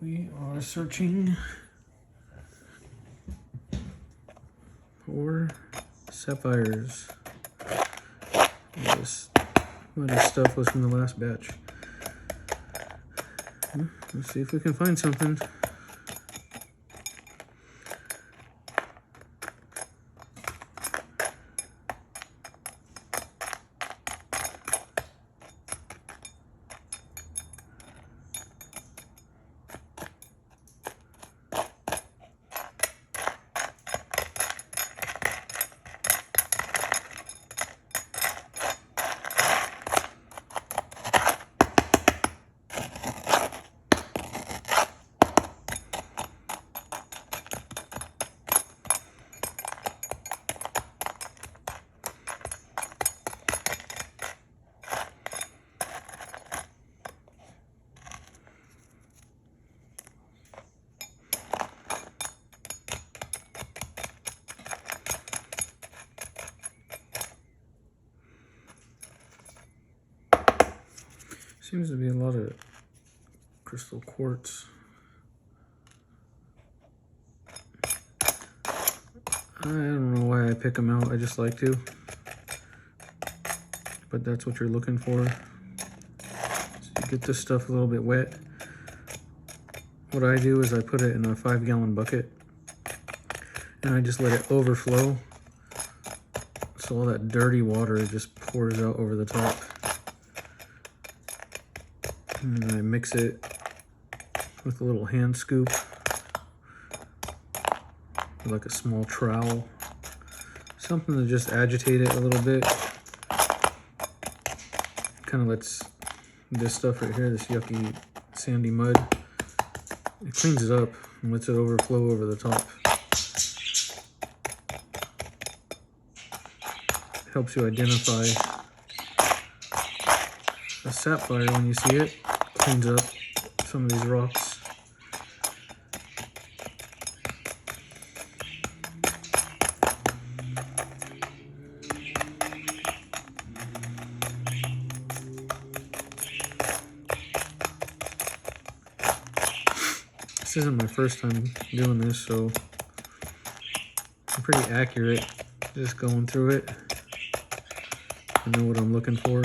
We are searching for sapphires. This other stuff was from the last batch. Let's see if we can find something. Seems to be a lot of crystal quartz. I don't know why I pick them out, I just like to. But that's what you're looking for. So you get this stuff a little bit wet. What I do is I put it in a 5-gallon bucket and I just let it overflow. So all that dirty water just pours out over the top. And I mix it with a little hand scoop, with like a small trowel, something to just agitate it a little bit. Kind of lets this stuff right here, this yucky sandy mud, it cleans it up and lets it overflow over the top. Helps you identify a sapphire when you see it. Cleans up some of these rocks. This isn't my first time doing this, so I'm pretty accurate just going through it. I know what I'm looking for.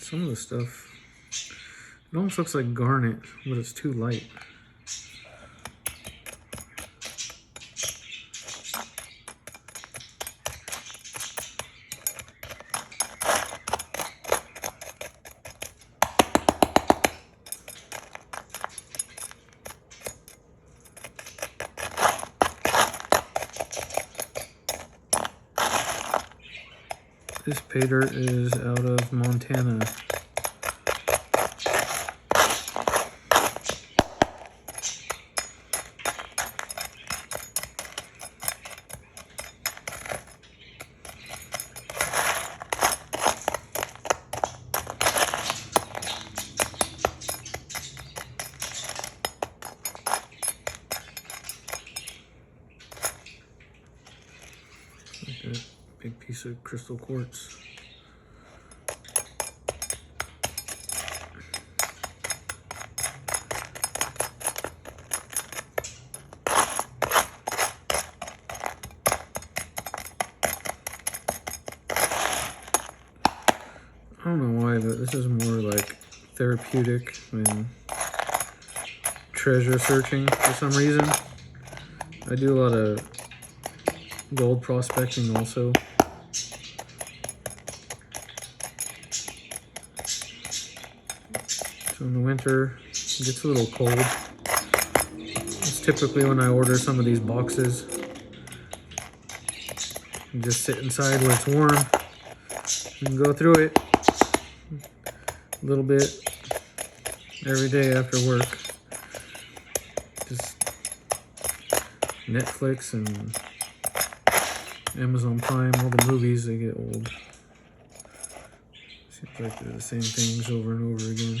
Some of the stuff, it almost looks like garnet, but it's too light. This pay dirt is out of Montana. Like a big piece of crystal quartz. I don't know why, but this is more like therapeutic than treasure searching for some reason. I do a lot of gold prospecting also. So in the winter, it gets a little cold. It's typically when I order some of these boxes. and just sit inside where it's warm and go through it a little bit every day after work. Just Netflix and Amazon Prime, all the movies, they get old. Seems like they're the same things over and over again.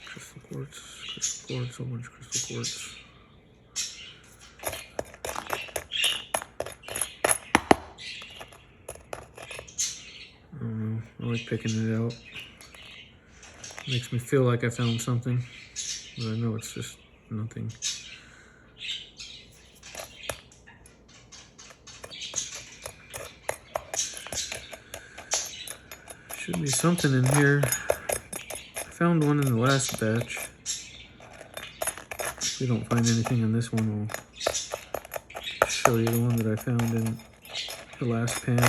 Crystal quartz, so much crystal quartz. I don't know, I like picking it out. Makes me feel like I found something, but I know it's just nothing. Should be something in here. I found one in the last batch. If we don't find anything in this one, I'll show you the one that I found in the last pan.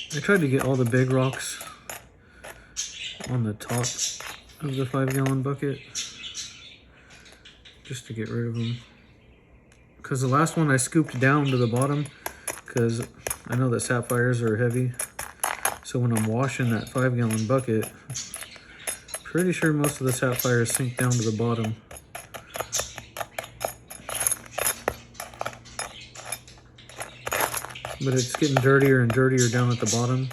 I tried to get all the big rocks on the top of the 5-gallon bucket just to get rid of them. Because the last one I scooped down to the bottom because I know that sapphires are heavy. So when I'm washing that 5-gallon bucket, pretty sure most of the sapphires sink down to the bottom. But it's getting dirtier and dirtier down at the bottom.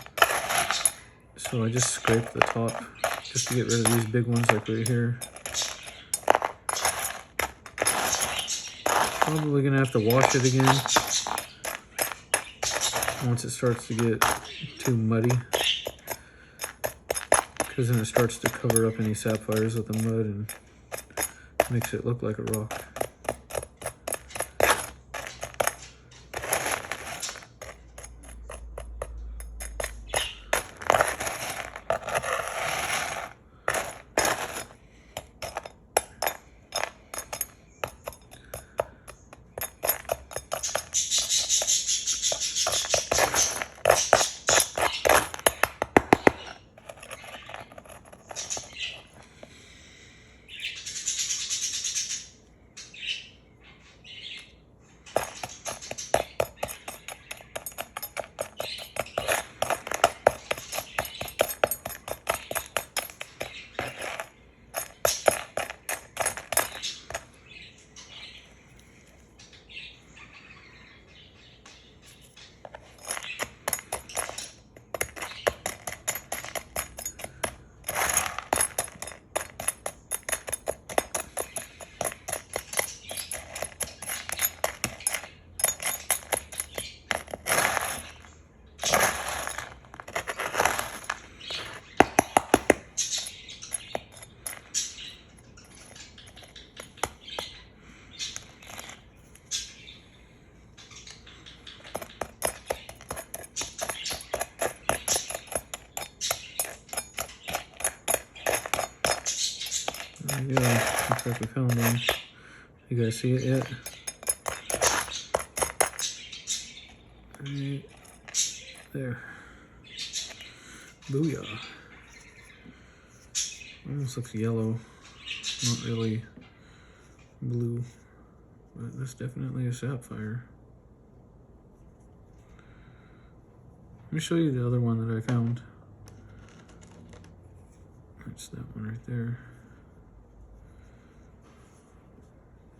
So I just scrape the top just to get rid of these big ones like right here. Probably gonna have to wash it again once it starts to get too muddy. Because then it starts to cover up any sapphires with the mud and makes it look like a rock. There we go. Looks like we found one. You guys see it yet? Right there. Booyah. Almost looks yellow. Not really blue. But that's definitely a sapphire. Let me show you the other one that I found. That's that one right there.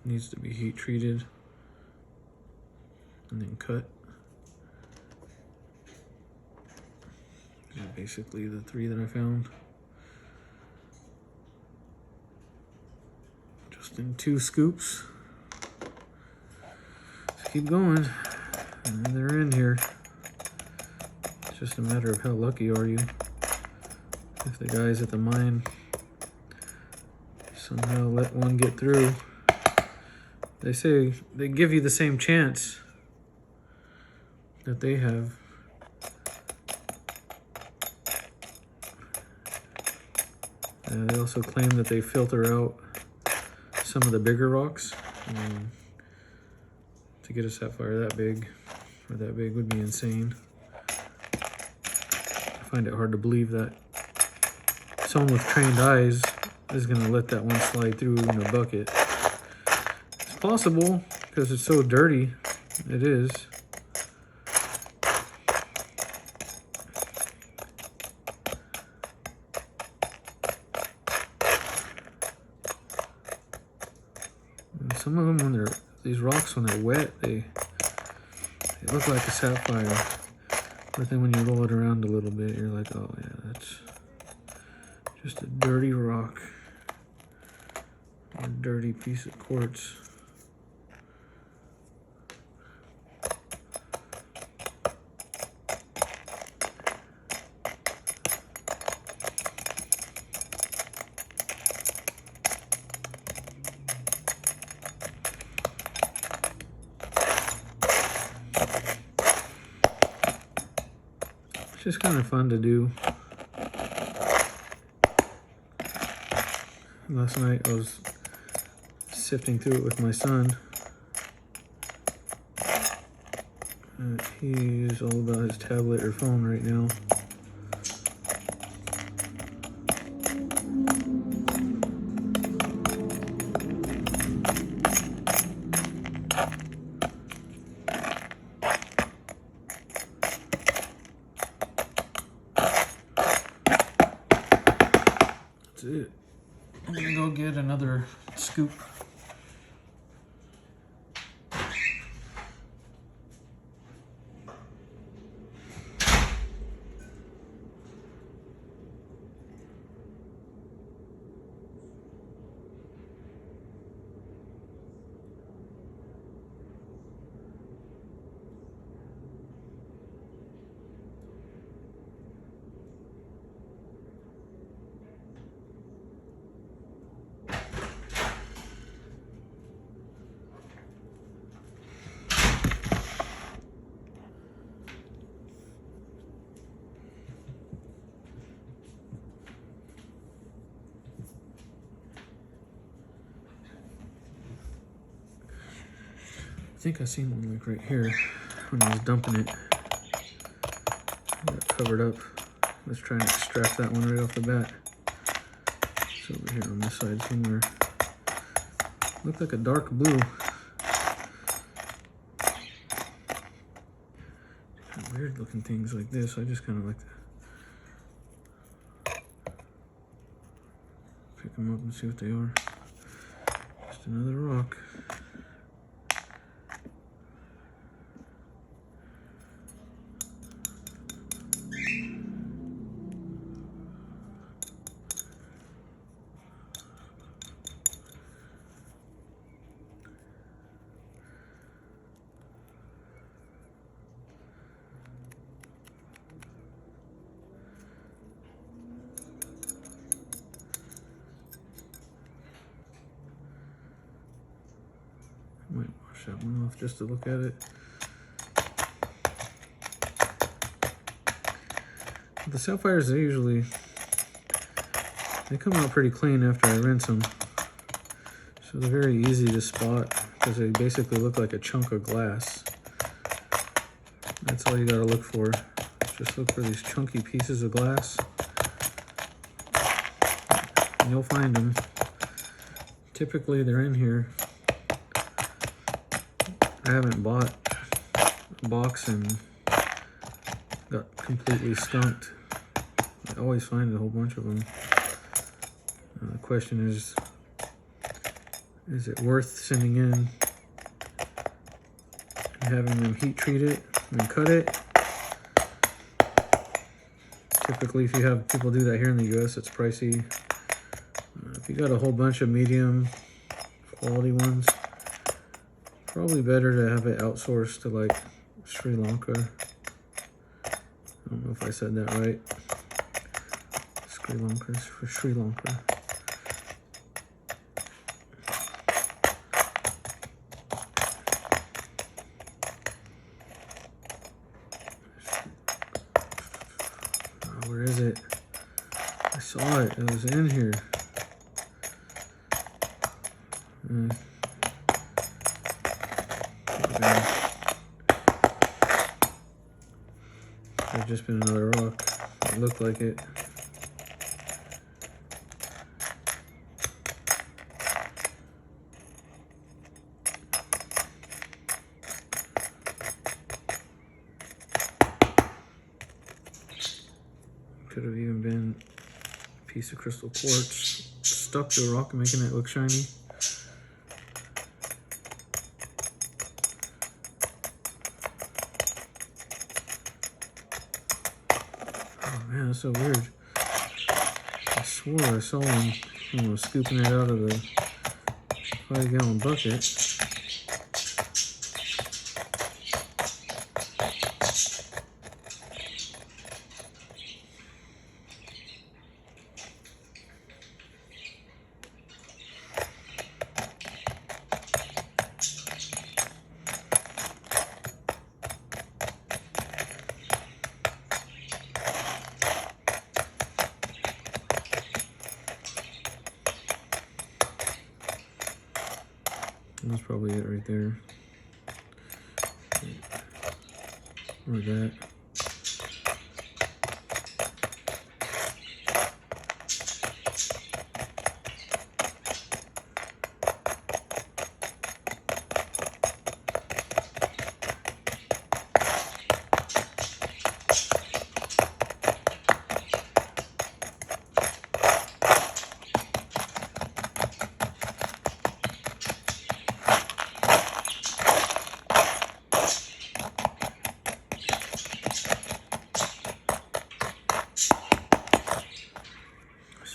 Needs to be heat treated and then cut. These are basically the three that I found. Just in 2 scoops. keep going. And they're in here. It's just a matter of how lucky are you. If the guys at the mine somehow let one get through. They say they give you the same chance that they have. They also claim that they filter out some of the bigger rocks. To get a sapphire that big, or that big, would be insane. I find it hard to believe that someone with trained eyes is going to let that one slide through in a bucket. It's possible, because it's so dirty. It is. And some of them, when they're, these rocks, when they're wet, they look like a sapphire. But then when you roll it around a little bit, you're like, oh yeah, that's just a dirty rock. A dirty piece of quartz. It's just kind of fun to do. Last night I was sifting through it with my son. He's all about his tablet or phone right now. That's it. I'm gonna go get another scoop. I think I seen one like right here when I was dumping it. I got covered up. Let's try and extract that one right off the bat. It's over here on this side somewhere. Looked like a dark blue. Kind of weird looking things like this. I just kind of like to pick them up and see what they are. Just another rock. Might wash that one off just to look at it. The sapphires, they come out pretty clean after I rinse them. So they're very easy to spot because they basically look like a chunk of glass. That's all you gotta look for. Just look for these chunky pieces of glass. And you'll find them. Typically they're in here. I haven't bought a box and got completely skunked. I always find a whole bunch of them. The question is it worth sending in and having them heat treat it and cut it? Typically, if you have people do that here in the US, it's pricey. If you got a whole bunch of medium quality ones, Probably better to have it outsourced to like Sri Lanka. I don't know if I said that right. Sri Lanka, for Sri Lanka. Oh, where is it? I saw it. It was in here. There's just been another rock. It looked like it. Could have even been a piece of crystal quartz stuck to a rock and making it look shiny. Man, that's so weird. I swore I saw him, scooping it out of the 5-gallon bucket. That's probably it right there. Or that.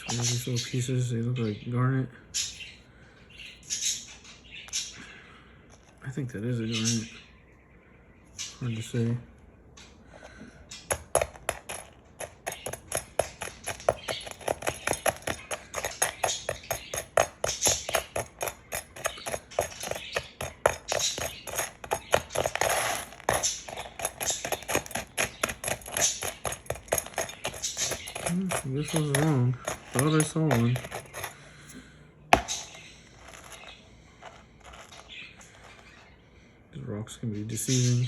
These little pieces, they look like garnet. I think that is a garnet. Hard to say. This was wrong. Thought I saw one. These rocks can be deceiving.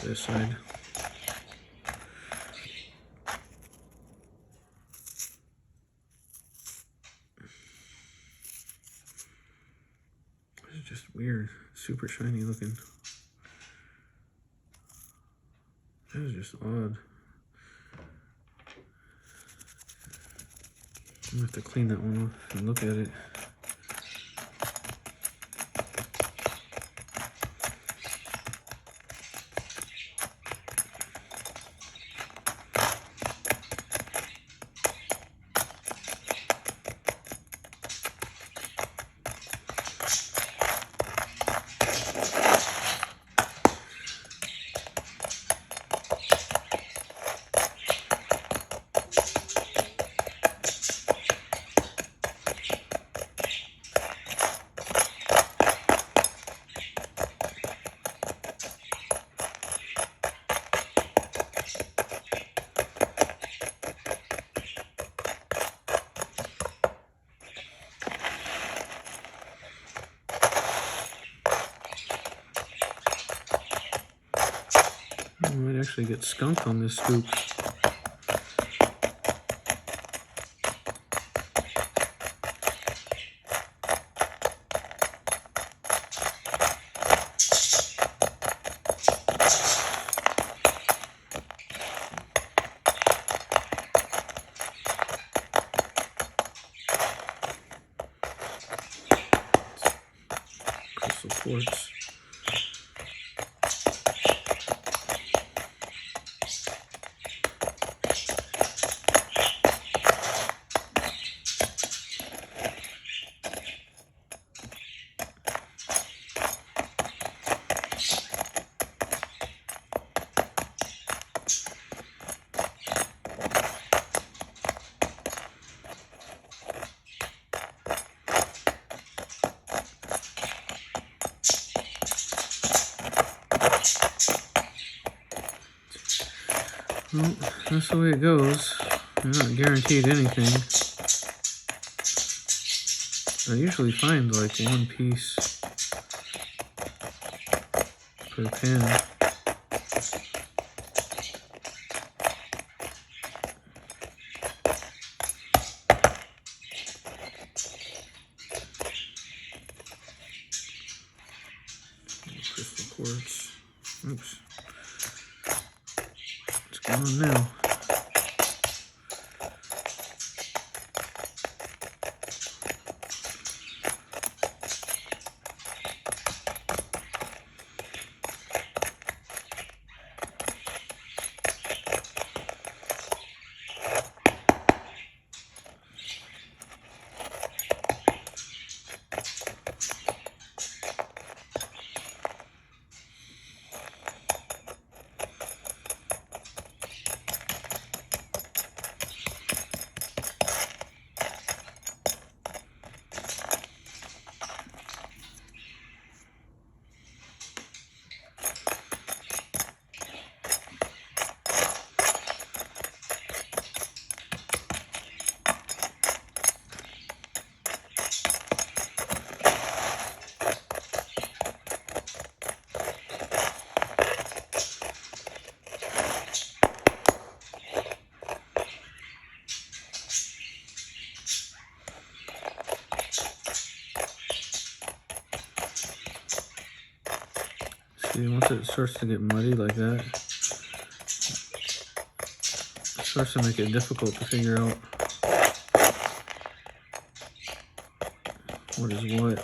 This side. It's just weird, super shiny looking. That is just odd. I'm gonna have to clean that one off and look at it. might actually get skunked on this scoop. Crystal quartz. Well, that's the way it goes. You're not guaranteed anything. I usually find like one piece per pin. Crystal quartz. Oops. What's going on now? See, once it starts to get muddy like that, it starts to make it difficult to figure out what is what.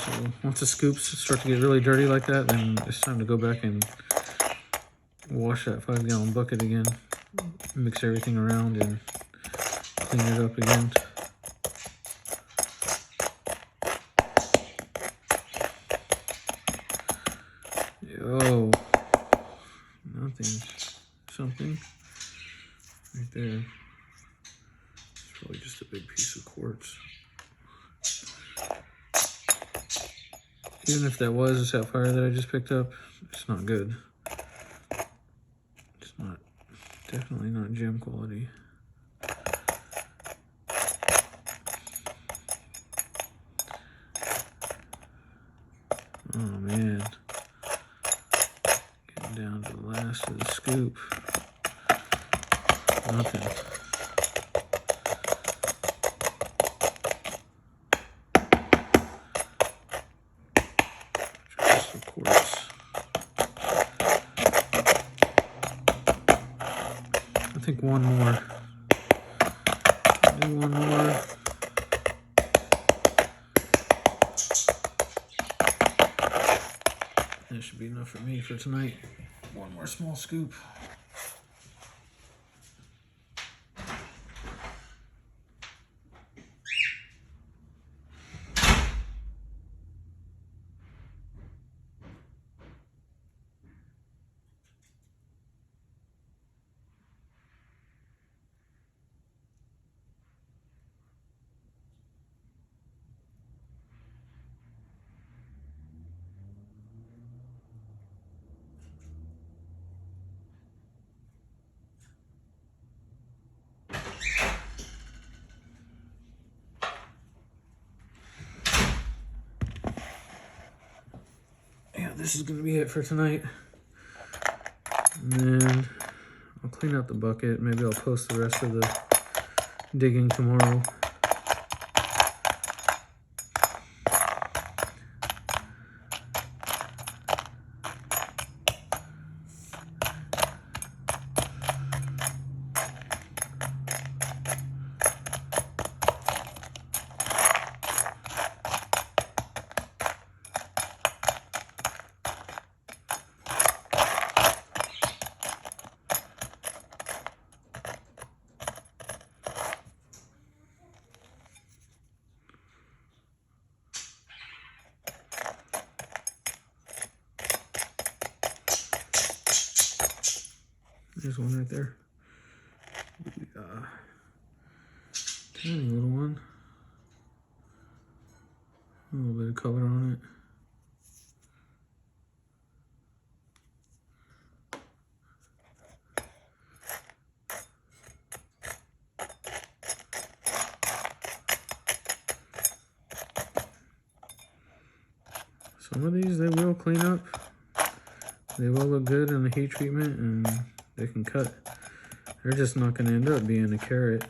So once the scoops start to get really dirty like that, then it's time to go back and wash that 5-gallon bucket again, mix everything around and clean it up again. Oh, nothing, something right there. It's probably just a big piece of quartz. Even if that was a sapphire that I just picked up, it's not good. It's not, definitely not gem quality. Oh man. Down to the last of the scoop. Nothing. Just the quartz. I think one more. Do one more. That should be enough for me for tonight. One more small scoop. This is going to be it for tonight. And then I'll clean out the bucket. Maybe I'll post the rest of the digging tomorrow. There's one right there. Tiny little one. A little bit of color on it. Some of these they will clean up. They will look good in the heat treatment and they can cut. They're just not going to end up being a carat.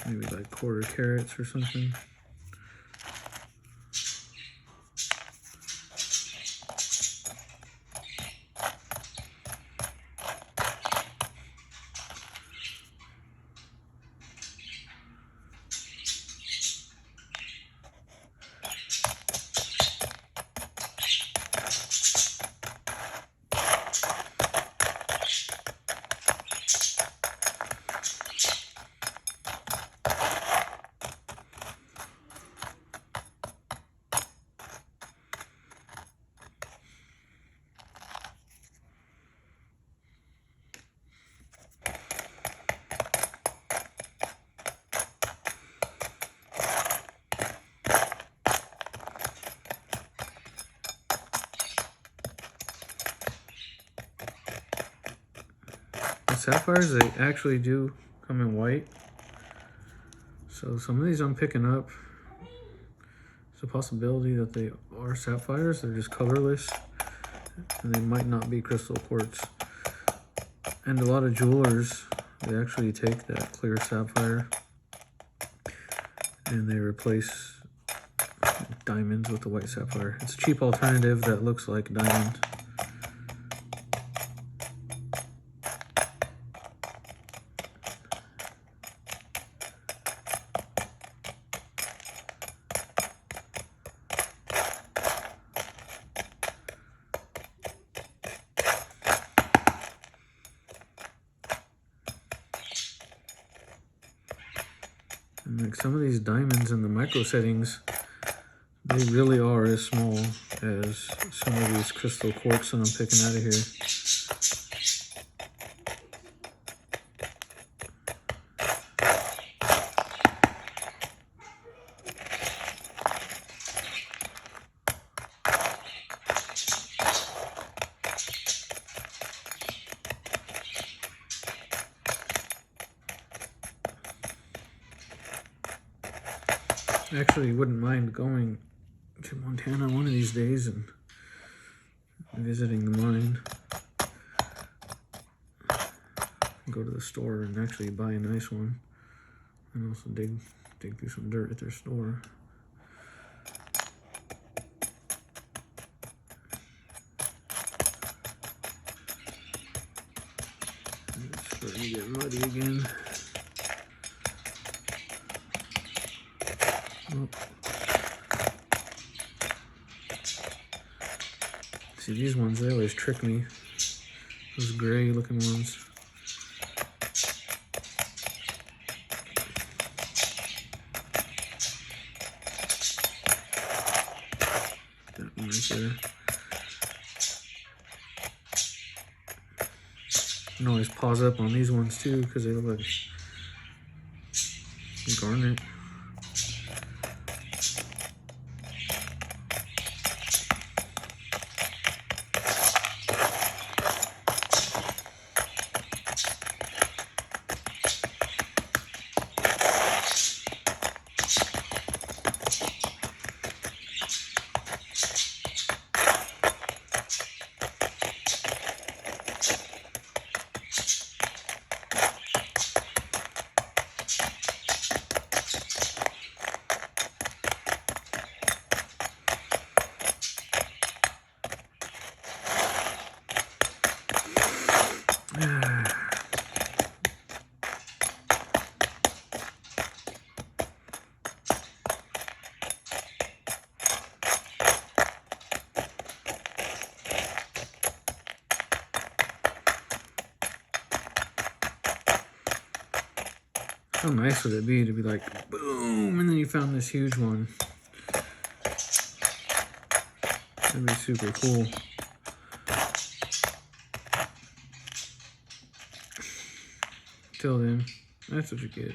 Maybe like quarter carats or something. Sapphires, they actually do come in white. So some of these I'm picking up. There's a possibility that they are sapphires. They're just colorless. And they might not be crystal quartz. And a lot of jewelers, they actually take that clear sapphire and they replace diamonds with the white sapphire. It's a cheap alternative that looks like diamond. And like some of these diamonds in the micro settings, they really are as small as some of these crystal quartz that I'm picking out of here. I actually wouldn't mind going to Montana one of these days and visiting the mine. Go to the store and actually buy a nice one, and also dig through some dirt at their store. It's starting to get muddy again. Oh. See, these ones, they always trick me. Those gray looking ones. That one right there. You can always pause up on these ones too because they look like garnet. How nice would it be to be like, boom, and then you found this huge one. That'd be super cool. Till then, that's what you get.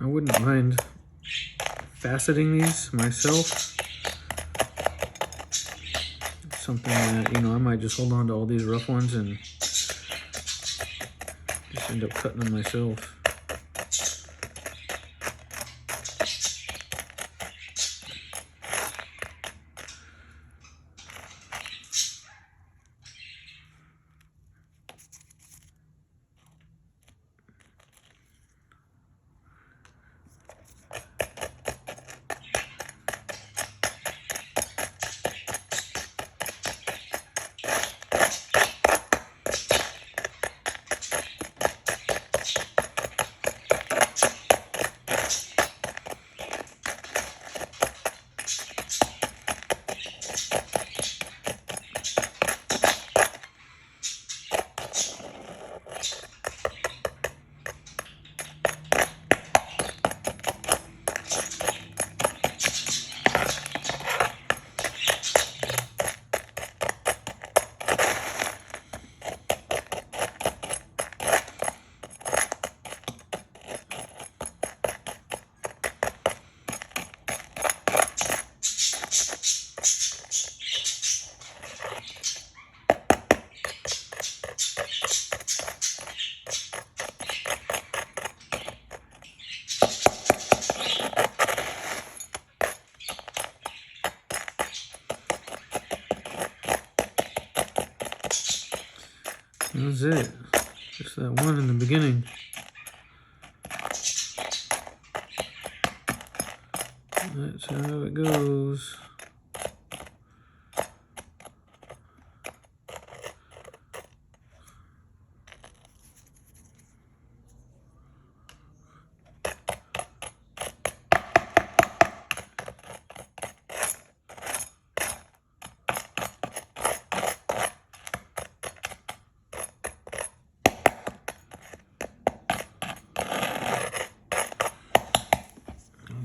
I wouldn't mind faceting these myself. Something that, you know, I might just hold on to all these rough ones and just end up cutting them myself. That was it. Just that one in the beginning. That's how it goes.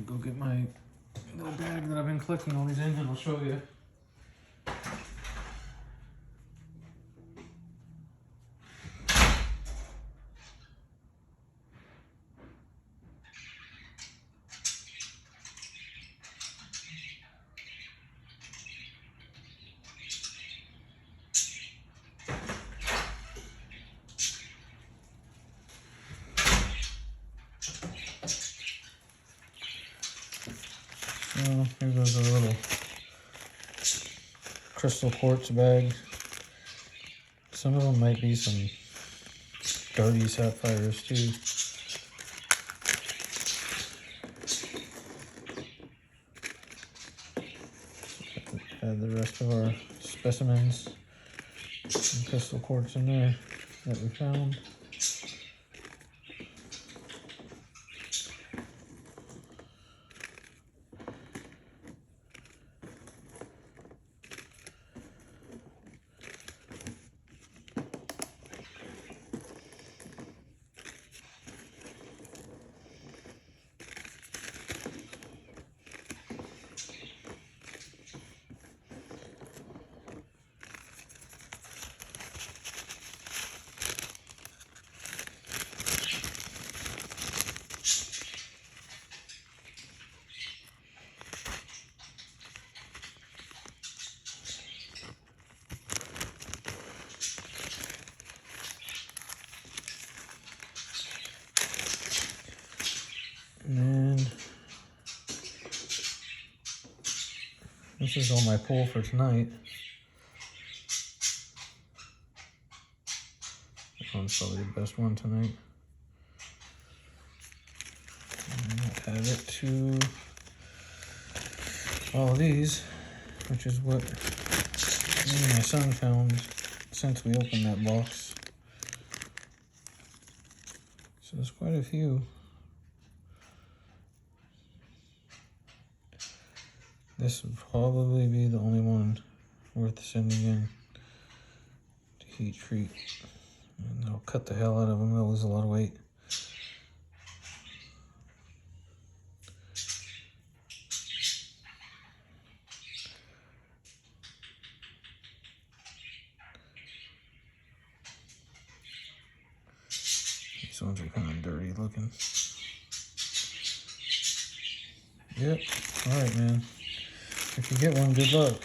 Go get my little bag that I've been collecting all these in, and I'll show you. So here goes a little crystal quartz bag. Some of them might be some dirty sapphires too. Add the rest of our specimens and crystal quartz in there that we found. This is all my pull for tonight. This one's probably the best one tonight. And I'll add it to all of these, which is what me and my son found since we opened that box. So there's quite a few. This would probably be the only one worth sending in to heat treat. And they'll cut the hell out of them. They'll lose a lot of weight. These ones are kind of dirty looking. Yep. All right, man. If you get one, good luck.